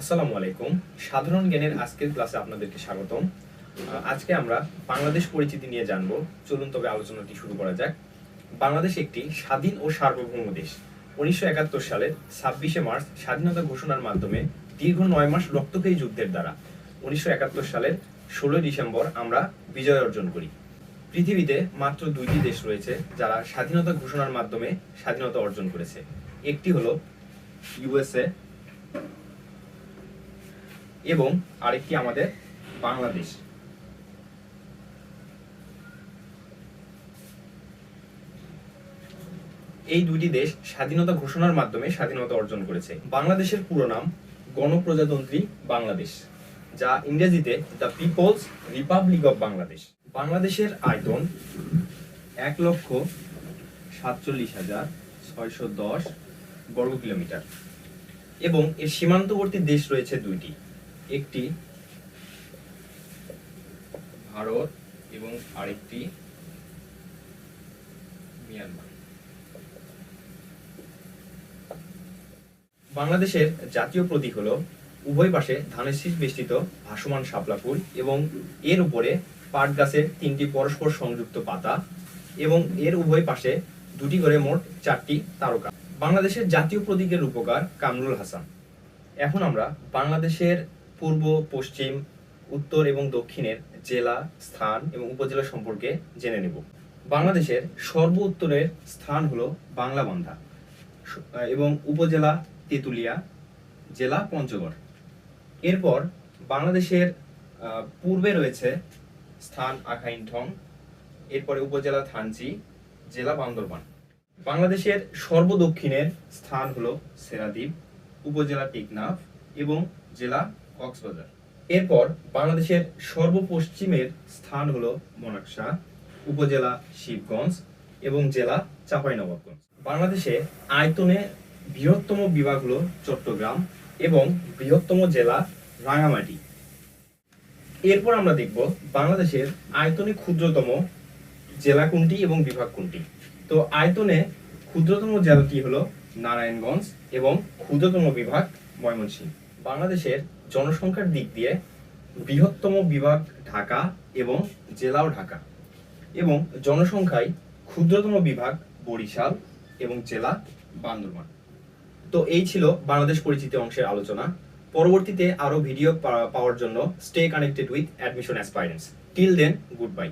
আসসালামু আলাইকুম। সাধারণ জ্ঞানের আজকের ক্লাসে আপনাদেরকে স্বাগতম। আজকে আমরা বাংলাদেশ পরিচিতি নিয়ে জানব। চলুন তবে আলোচনাটি শুরু করা যাক। বাংলাদেশ একটি স্বাধীন ও সার্বভৌম দেশ। 1971 সালের 26শে মার্চ স্বাধীনতা ঘোষণার মাধ্যমে দীর্ঘ 9 মাস রক্তক্ষয়ী যুদ্ধের দ্বারা 1971 সালের 16 ডিসেম্বর আমরা বিজয় অর্জন করি। পৃথিবীতে মাত্র দুইটি দেশ রয়েছে যারা স্বাধীনতা ঘোষণার মাধ্যমে স্বাধীনতা অর্জন করেছে। একটি হলো ইউএসএ এবং আরেকটি আমাদের বাংলাদেশ। এই দুইটি দেশ স্বাধীনতা ঘোষণার মাধ্যমে স্বাধীনতা অর্জন করেছে। বাংলাদেশের পুরো নাম গণপ্রজাতন্ত্রী বাংলাদেশ, যা ইংরেজিতে the People's Republic of Bangladesh. বাংলাদেশের আয়তন 1,47,610 বর্গ কিলোমিটার এবং এর সীমান্তবর্তী দেশ রয়েছে দুইটি, একটি ভারত এবং আরেকটি মিয়ানমার। বাংলাদেশের জাতীয় প্রতীক হলো উভয় পাশে ধানের শীষ বেষ্টিত ভাসমান শাপলা ফুল এবং এর উপরে পাট গাছের 3টি পরস্পর সংযুক্ত পাতা এবং এর উভয় পাশে দুটি করে মোট 4টি তারকা। বাংলাদেশের জাতীয় প্রতীকের রূপকার কামরুল হাসান। এখন আমরা বাংলাদেশের পূর্ব, পশ্চিম, উত্তর এবং দক্ষিণের জেলা, স্থান এবং উপজেলা সম্পর্কে জেনে নেব। বাংলাদেশের সর্ব উত্তরের স্থান হলো বাংলাবান্ধা এবং উপজেলা তেঁতুলিয়া, জেলা পঞ্চগড়। এরপর বাংলাদেশের পূর্বে রয়েছে স্থান আখাইনঠং, এরপরে উপজেলা থানচি, জেলা বান্দরবান। বাংলাদেশের সর্বদক্ষিণের স্থান হলো সেরাদ্বীপ, উপজেলা টেকনাফ এবং জেলা কক্সবাজার। এরপর বাংলাদেশের সর্বপশ্চিমের স্থান হলো মনাকশা, উপজেলা শিবগঞ্জ এবং জেলা চাঁপাইনবাবগঞ্জ। বাংলাদেশে আয়তনে বৃহত্তম বিভাগ হলো চট্টগ্রাম এবং বৃহত্তম জেলা রাঙামাটি। এরপর আমরা দেখব বাংলাদেশের আয়তনে ক্ষুদ্রতম জেলা কোনটি এবং বিভাগ কোনটি। তো আয়তনে ক্ষুদ্রতম জেলাটি হলো নারায়ণগঞ্জ এবং ক্ষুদ্রতম বিভাগ ময়মনসিংহ। বাংলাদেশের জনসংখ্যার দিক দিয়ে বৃহত্তম বিভাগ ঢাকা এবং জেলাও ঢাকা এবং জনসংখ্যায় ক্ষুদ্রতম বিভাগ বরিশাল এবং জেলা বান্দরবান। তো এই ছিল বাংলাদেশ পরিচিতি অংশের আলোচনা। পরবর্তীতে আরো ভিডিও পাওয়ার জন্য stay connected with admission aspirants. Till then, good bye.